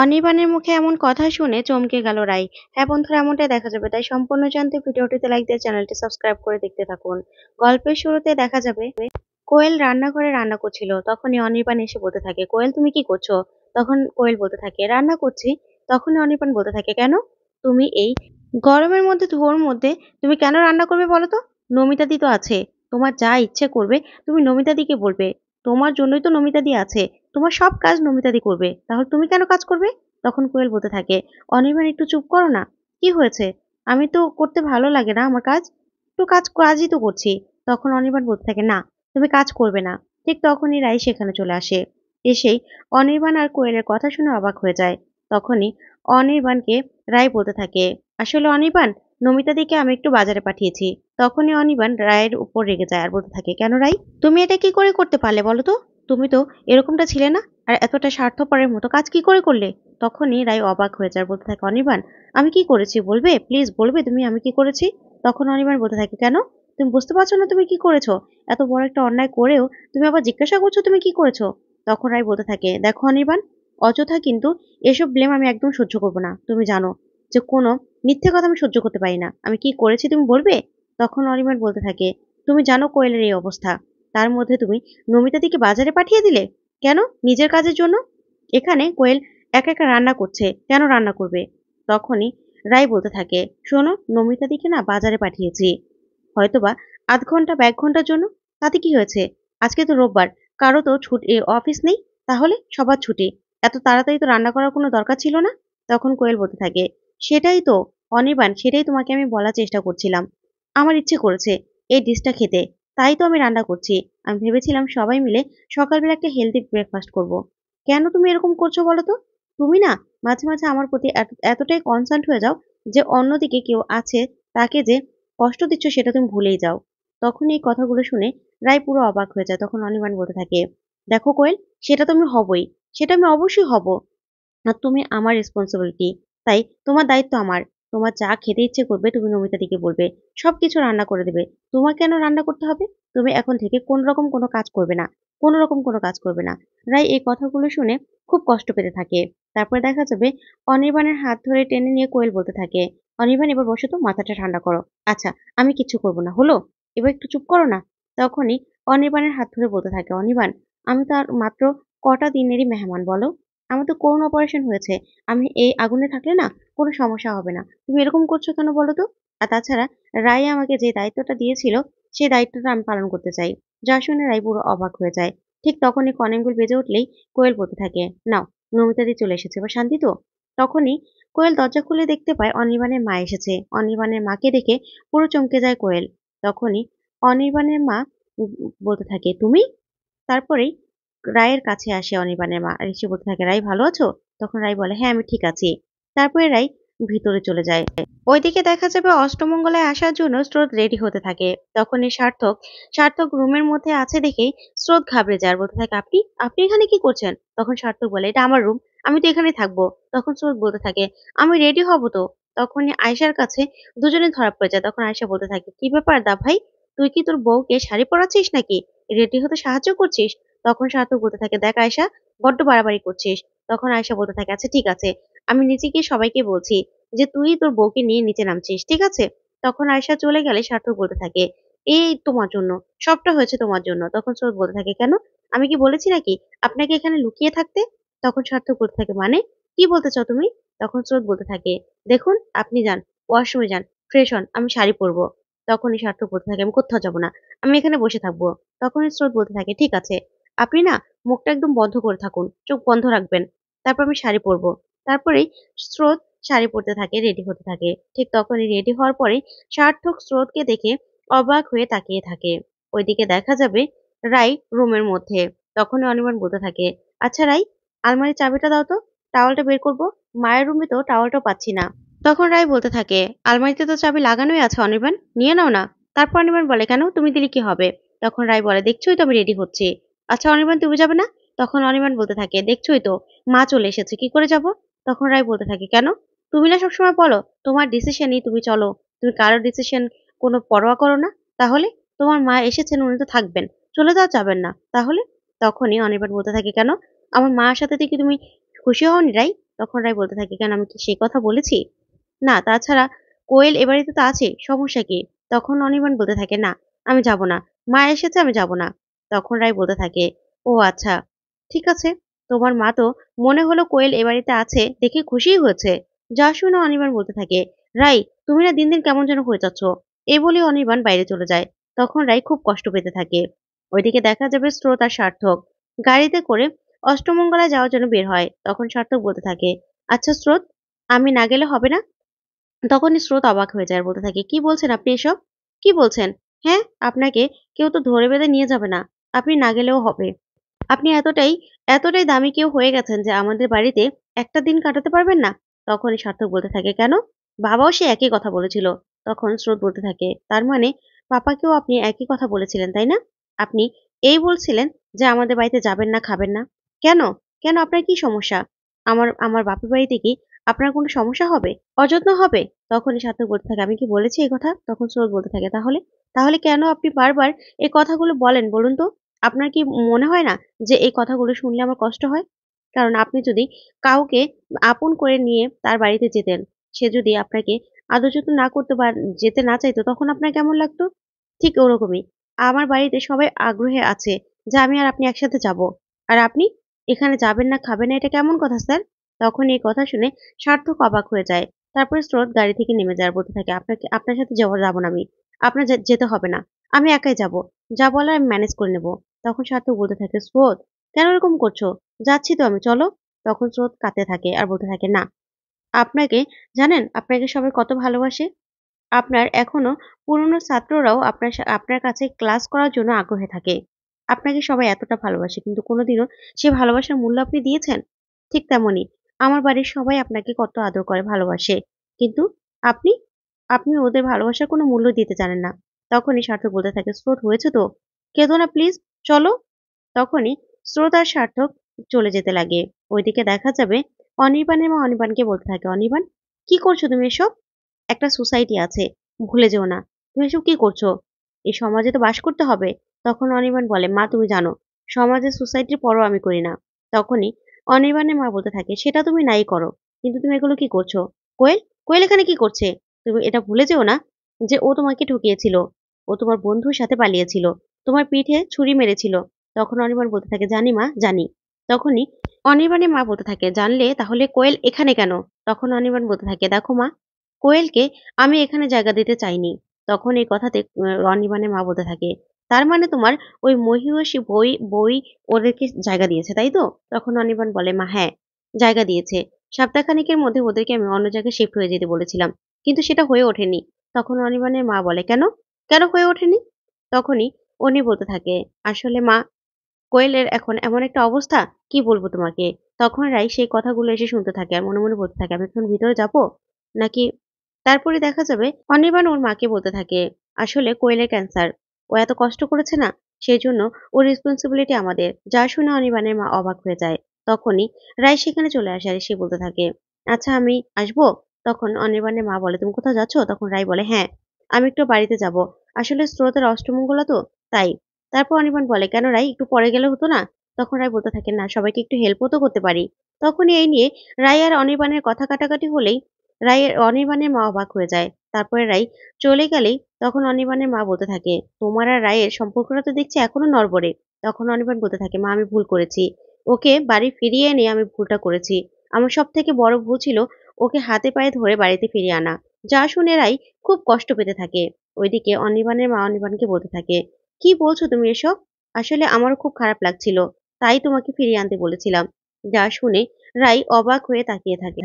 অনির্বাণের মুখে এমন কথা শুনে চমকে গেল রাই। হ্যাঁ বন্ধুরা, এমনটাই দেখা যাবে, তাই সম্পূর্ণ জানতে ভিডিওটিতে লাইক দিয়ে চ্যানেলটি সাবস্ক্রাইব করে দেখতে থাকুন। গল্পের শুরুতে দেখা যাবে কোয়েল রান্নাঘরে রান্না করছিল। তখনই অনির্বাণ এসে বলতে থাকে, কোয়েল তুমি কি করছো? তখন কোয়েল বলতে থাকে, রান্না করছি। তখনই অনির্বাণ বলতে থাকে, কেন? তুমি এই গরমের মধ্যে ধোঁয়ার মধ্যে তুমি কেন রান্না করবে বলো তো? নমিতাদি তো আছে। তোমার যা ইচ্ছে করবে তুমি নমিতাদিকে বলবে। তোমার জন্যই তো নমিতাদি আছে। তোমার সব কাজ নমিতাদি করবে। তাহলে তুমি কেন কাজ করবে? তখন কোয়েল বলতে থাকে, অনির্বাণ একটু চুপ করো না। কি হয়েছে? আমি তো করতে ভালো লাগে না আমার কাজ। একটু কাজই তো করছি। তখন অনির্বাণ বলতে থাকে, না তুমি কাজ করবে না। ঠিক তখনই রাই সেখানে চলে আসে। এসেই অনির্বাণ আর কোয়েলের কথা শুনে অবাক হয়ে যায়। তখনই অনির্বাণকে রাই বলতে থাকে, আসলে অনির্বাণ, নমিতাদিকে আমি একটু বাজারে পাঠিয়েছি। তখনই অনির্বাণ রায়ের উপর রেগে যায় আর বলতে থাকে, কেন রাই? তুমি এটা কি করে করতে পারলে বলো তো? তুমি তো এরকমটা ছিলে না। আর এতটা স্বার্থপরের মতো কাজ কি করে করলে? তখনই রাই অবাক হয়ে যায় আর বলতে থাকে, অনির্বাণ, আমি কি করেছি বলবে? প্লিজ বলবে তুমি আমি কি করেছি? তখন অনির্বাণ বলতে থাকে, কেন? তুমি বুঝতে পারছো না তুমি কি করেছো? এত বড় একটা অন্যায় করেও তুমি আবার জিজ্ঞাসা করছো তুমি কি করেছো? তখন রাই বলতে থাকে, দেখো অনির্বাণ, অযথা কিন্তু এসব ব্লেম আমি একদম সহ্য করবো না। তুমি জানো যে কোনো মিথ্যে কথা আমি সহ্য করতে পারি না। আমি কি করেছি তুমি বলবে? তখন অনির্বাণ বলতে থাকে, তুমি জানো কোয়েলের এই অবস্থা। তার মধ্যে তুমি নমিতাদিকে বাজারে পাঠিয়ে দিলে। কেন? নিজের কাজের জন্য। এখানে কোয়েল একা একা রান্না করছে, কেন রান্না করবে? তখনই রাই বলতে থাকে, শোনো, নমিতাদিকে না বাজারে পাঠিয়েছি হয়তোবা আধ ঘন্টা বা ১ ঘন্টার জন্য। তাতে কি হয়েছে? আজকে তো রোববার, কারো তো ছুটি, অফিস নেই। তাহলে সবার ছুটি। এত তাড়াতাড়ি তো রান্না করার কোনো দরকার ছিল না। তখন কোয়েল বলতে থাকে, সেটাই তো অনির্বাণ, সেটাই তোমাকে আমি বলার চেষ্টা করছিলাম। আমার ইচ্ছে করেছে এই ডিশটা খেতে, তাই তো আমি রান্না করছি। আমি ভেবেছিলাম সবাই মিলে সকালবেলা একটা হেলদি ব্রেকফাস্ট করব। কেন তুমি এরকম করছো বলো তো? তুমি না মাঝে মাঝে আমার প্রতি এতটাই কনসার্ন হয়ে যাও যে অন্যদিকে কেউ আছে, তাকে যে কষ্ট দিচ্ছ সেটা তুমি ভুলেই যাও। তখন এই কথাগুলো শুনে রায় পুরো অবাক হয়ে যায়। তখন অনির্বাণ বলতে থাকে, দেখো কোয়েল, সেটা তো আমি হবই। সেটা আমি অবশ্যই হব। আর তুমি আমার রেসপন্সিবিলিটি। তাই তোমার দায়িত্ব আমার। তোমার যা খেতে ইচ্ছে করবে তুমি নমিতাদিকে বলবে। সবকিছু রান্না করে দেবে। তোমার কেন রান্না করতে হবে? তুমি এখন থেকে কোন রকম কোনো কাজ করবে না। কোন রকম কোনো কাজ করবে না। রায় এই কথাগুলো শুনে খুব কষ্ট পেতে থাকে। তারপরে দেখা যাবে অনির্বাণের হাত ধরে টেনে নিয়ে কোয়েল বলতে থাকে, অনির্বাণ এবার বসো তো, মাথাটা ঠান্ডা করো। আচ্ছা, আমি কিচ্ছু করব না। হলো? এবার একটু চুপ করো না। তখনই অনির্বাণের হাত ধরে বলতে থাকে, অনির্বাণ, আমি তো আর মাত্র কটা দিনেরই মেহমান বলো। আমার তো করোনা অপারেশন হয়েছে। আমি এই আগুনে থাকলে না কোনো সমস্যা হবে না। তুমি এরকম করছো কেন বলো তো? আর তাছাড়া রাই আমাকে যে দায়িত্বটা দিয়েছিল, সেই দায়িত্বটা আমি পালন করতে চাই। যা শুনে রাই পুরো অবাক হয়ে যায়। ঠিক তখনই কলিং বেল বেজে উঠলেই কোয়েল বলতে থাকে, নাও, নমিতাদি চলে এসেছে, এবার শান্তি তো? তখনই কোয়েল দরজা খুলে দেখতে পায় অনির্বাণের মা এসেছে। অনির্বাণের মাকে দেখে পুরো চমকে যায় কোয়েল। তখনই অনির্বাণের মা বলতে থাকে, তুমি? তারপরেই রায়ের কাছে আসে অনির্বাণের মা আর এসে বলতে থাকে, রাই ভালো আছো? তখন রাই বলে, হ্যাঁ আমি ঠিক আছি। তারপরে রাই ভিতরে চলে যায়। ওইদিকে দেখা যাবে অষ্টমঙ্গলায় আসার জন্য স্রোত রেডি হতে থাকে। তখনই সার্থক সার্থক রুমের মধ্যে আছে দেখেই স্রোত ঘাবড়ে যায় আর বলতে থাকে, আপনি আপনি এখানে কি করছেন? তখন সার্থক বলে, এটা আমার রুম, আমি তো এখানে থাকবো। তখন স্রোত বলতে থাকে, আমি রেডি হব তো। তখনই আয়শার কাছে দুজনে ধরা পড়ে যায়। তখন আয়শা বলতে থাকে, কি ব্যাপার দা ভাই, তুই কি তোর বউকে শাড়ি পরাচ্ছিস নাকি? রেডি হতে সাহায্য করছিস? তখন সার্থক বলতে থাকে, দেখ আয়শা, বড্ড বাড়াবাড়ি করছিস। তখন আয়শা বলতে থাকে, আচ্ছা ঠিক আছে, আমি নিচে গিয়ে সবাইকে বলছি যে তুই তোর বউকে নিয়ে নিচে নামছিস, ঠিক আছে? তখন আয়শা চলে গেলে সার্থক বলতে থাকে, এই তোমার জন্য, সবটা হয়েছে তোমার জন্য। তখন স্রোত বলতে থাকে, কেন? আমি কি বলেছি নাকি আপনাকে এখানে লুকিয়ে থাকতে? তখন সার্থক বলতে থাকে, মানে কি বলতে চাও তুমি? তখন স্রোত বলতে থাকে, দেখুন আপনি যান, ওয়াশরুমে যান, ফ্রেশ হন, আমি শাড়ি পরবো। তখনই সার্থক বলতে থাকে, আমি কোথাও যাবো না, আমি এখানে বসে থাকবো। তখনই স্রোত বলতে থাকে, ঠিক আছে, আপনি না মুখটা একদম বন্ধ করে থাকুন, চোখ বন্ধ রাখবেন। তারপর আমি শাড়ি পরবো। তারপরেই স্রোত শাড়ি পরতে থাকে, রেডি হতে থাকে। ঠিক তখনই রেডি হওয়ার পরে সার্থক স্রোতকে দেখে অবাক হয়ে তাকিয়ে থাকে। ওইদিকে দেখা যাবে রাই রুমের মধ্যে। তখনই অনির্বাণ বলতে থাকে, আচ্ছা রাই, আলমারির চাবিটা দাও তো, টাওয়ালটা বের করবো। মায়ের রুমে তো টাওয়ালটাও পাচ্ছি না। তখন রাই বলতে থাকে, আলমারিতে তো চাবি লাগানোই আছে অনির্বাণ, নিয়ে নাও না। তারপর অনির্বাণ বলে, কেন, তুমি দিলে কি হবে? তখন রাই বলে, দেখছোই তো আমি রেডি হচ্ছি। আচ্ছা অনির্বাণ, তুমি যাবে না? তখন অনির্বাণ বলতে থাকে, দেখছোই তো মা চলে এসেছে, কি করে যাব? তখন রাই বলতে থাকে, কেন? তুমি না সবসময় বলো তোমার ডিসিশনই তুমি চলো, তুমি কারোর ডিসিশন কোনো পরোয়া করো না। তাহলে তোমার মা এসেছেন, উনি তো থাকবেন, চলে যাবেন না তাহলে? তখনই অনির্বাণ বলতে থাকে, কেন? আমার মার সাথে থেকে তুমি খুশি হওনি রাই? তখন রায় বলতে থাকে, কেন আমি কি সেই কথা বলেছি? না, তাছাড়া কোয়েল এ বাড়িতে তো আছে, সমস্যা কি? তখন অনির্বাণ বলতে থাকে, না, আমি যাব না। মা এসেছে, আমি যাব না। তখন রায় বলতে থাকে, ও আচ্ছা, ঠিক আছে। তোমার মা তো মনে হলো কোয়েল এ বাড়িতে আছে দেখে খুশিই হয়েছে। যা শুনে অনির্বাণ বলতে থাকে, রাই, তুমি না দিন দিন কেমন যেন হয়ে যাচ্ছ। এই বলে অনির্বাণ বাইরে চলে যায়। তখন রাই খুব কষ্ট পেতে থাকে। ওইদিকে দেখা যাবে স্রোত আর সার্থক গাড়িতে করে অষ্টমঙ্গলায় যাওয়ার জন্য বের হয়। তখন সার্থক বলতে থাকে, আচ্ছা স্রোত, আমি না গেলে হবে না? তখনই স্রোত অবাক হয়ে যায় আর বলতে থাকে, কি বলছেন আপনি এসব? কি বলছেন? হ্যাঁ, আপনাকে কেউ তো ধরে বেঁধে নিয়ে যাবে না। আপনি না গেলেও হবে। আপনি এতটাই দামি কেউ হয়ে গেছেন যে আমাদের বাড়িতে একটা দিন কাটাতে পারবেন না? তখনই সার্থক বলতে থাকে, কেন? বাবাও সে একই কথা বলেছিল। তখন স্রোত বলতে থাকে, তার মানে পাপাকেও আপনি একই কথা বলেছিলেন, তাই না? আপনি এই বলছিলেন যে আমাদের বাড়িতে যাবেন না, খাবেন না। কেন? কেন আপনার কি সমস্যা? আমার আমার বাপের বাড়িতে কি আপনার কোনো সমস্যা হবে? অযত্ন হবে? তখনই সার্থক বলতে থাকে, আমি কি বলেছি এই কথা? তখন স্রোত বলতে থাকে, তাহলে? তাহলে কেন আপনি বারবার এই কথাগুলো বলেন বলুন তো? আপনার কি মনে হয় না যে এই কথাগুলো শুনলে আমার কষ্ট হয়? কারণ আপনি যদি কাউকে আপন করে নিয়ে তার বাড়িতে যেতেন, সে যদি আপনাকে আদর যত্ন না করতে যেতে না চাইতো, তখন আপনার কেমন লাগতো? ঠিক ওরকমই। আমার বাড়িতে সবাই আগ্রহে আছে যে আমি আর আপনি একসাথে যাবো। আর আপনি এখানে যাবেন না, খাবেন না, এটা কেমন কথা স্যার? তখন এই কথা শুনে সার্থক অবাক হয়ে যায়। তারপরে স্রোত গাড়ি থেকে নেমে যায় আর বলতে থাকে, আপনার সাথে যাবো না আমি। আপনার যেতে হবে না। আমি একাই যাবো। যা বলার আমি ম্যানেজ করে নেব। তখন সার্থক বলতে থাকে, স্রোত, কেন এরকম করছো? যাচ্ছি তো আমি, চলো। তখন স্রোত কাঁদতে থাকে আর বলতে থাকে, না, আপনাকে জানেন আপনাকে সবাই কত ভালোবাসে? আপনার এখনো পুরনো ছাত্ররাও আপনার কাছে ক্লাস করার জন্য আগ্রহে থাকে। আপনাকে সবাই এতটা ভালোবাসে কিন্তু কোনোদিনও সে ভালোবাসার মূল্য আপনি দিয়েছেন? ঠিক তেমনই আমার বাড়ির সবাই আপনাকে কত আদর করে, ভালোবাসে। কিন্তু আপনি আপনি ওদের ভালোবাসার কোনো মূল্য দিতে জানেন না। তখনই সার্থক বলতে থাকে, স্রোত, হয়েছে তো। কেঁদো না প্লিজ, চলো। তখনই স্রোত আর সার্থক চলে যেতে লাগে। ওইদিকে দেখা যাবে অনির্বাণের মা অনির্বাণকে বলতে থাকে, অনির্বাণ, কি করছো তুমি এসব? একটা সোসাইটি আছে, ভুলে যেও না। তুমি এসব কি করছো? এই সমাজে তো বাস করতে হবে। তখন অনির্বাণ বলে, মা তুমি জানো, সমাজের সোসাইটির পরোয়া আমি করি না। তখনই অনির্বাণের মা বলতে থাকে, সেটা তুমি নাই করো। কিন্তু তুমি এগুলো কি করছো? কোয়েল, কোয়েল এখানে কি করছে? তুমি এটা ভুলে যেও না যে ও তোমাকে ঠকিয়েছিল। ও তোমার বন্ধুর সাথে পালিয়েছিল। তোমার পিঠে ছুরি মেরেছিল। তখন অনির্বাণ বলতে থাকে, জানি মা, জানি। তখনই অনির্বাণের মা বলতে থাকে, জানলে তাহলে কোয়েল এখানে কেন? তখন অনির্বাণ বলতে থাকে, দেখো মা, কোয়েলকে আমি এখানে জায়গা দিতে চাইনি। তখন এই কথাতে অনির্বাণের মা বলতে থাকে, তার মানে তোমার ওই মহিয়সী বই ওদেরকে জায়গা দিয়েছে, তাই তো? তখন অনির্বাণ বলে, মা হ্যাঁ, জায়গা দিয়েছে। সপ্তাহখানেকের মধ্যে ওদেরকে আমি অন্য জায়গায় শিফট হয়ে যেতে বলেছিলাম। কিন্তু সেটা হয়ে ওঠেনি। তখন অনির্বাণের মা বলে, কেন? কেন হয়ে ওঠেনি? তখনই উনি বলতে থাকে, আসলে মা, কোয়েলের এখন এমন একটা অবস্থা, কি বলবো তোমাকে? তখন রাই সেই কথাগুলো এসে শুনতে থাকে আর মনে মনে বলতে থাকে, আমি এখন ভিতরে যাবো নাকি? তারপরে দেখা যাবে অনির্বাণ ওর মাকে বলতে থাকে, আসলে কোয়েলের ক্যান্সার, ও এত কষ্ট করেছে না, সেই জন্য ওর রেসপন্সিবিলিটি আমাদের। যা শুনে অনির্বাণের মা অবাক হয়ে যায়। তখনই রাই সেখানে চলে আসে আর সে বলতে থাকে, আচ্ছা আমি আসবো? তখন অনির্বাণের মা বলে, তুমি কোথাও যাচ্ছ? তখন রাই বলে, হ্যাঁ, আমি একটু বাড়িতে যাব। আসলে স্রোতের অষ্টমঙ্গলা তো, তাই। তারপর অনির্বাণ বলে, কেন রাই, একটু পরে গেলে হতো না? তখন রাই বলতে থাকে, না, সবাইকে একটু হেল্পও তো করতে পারি। তখনই এই নিয়ে রাই আর অনির্বাণের কথা কাটাকাটি হলেই অনির্বাণের মা অবাক হয়ে যায়। তারপরে রাই চলে গেলেই তখন অনির্বাণের মা বলতে থাকে, তোমার আর রায়ের সম্পর্কটা তো দেখছি এখনো নড়বড়ে। তখন অনির্বাণ বলতে থাকে, মা আমি ভুল করেছি। ওকে বাড়ি ফিরিয়ে এনে আমি ভুলটা করেছি। আমার সবথেকে বড় ভুল ছিল ওকে হাতে পায়ে ধরে বাড়িতে ফিরিয়ে আনা। যা শুনে রাই খুব কষ্ট পেতে থাকে। ওইদিকে অনির্বাণের মা অনির্বাণকে বলতে থাকে, কি বলছো তুমি এসব? আসলে আমারও খুব খারাপ লাগছিল। তাই তোমাকে ফিরিয়ে আনতে বলেছিলাম। যা শুনে রাই অবাক হয়ে তাকিয়ে থাকে।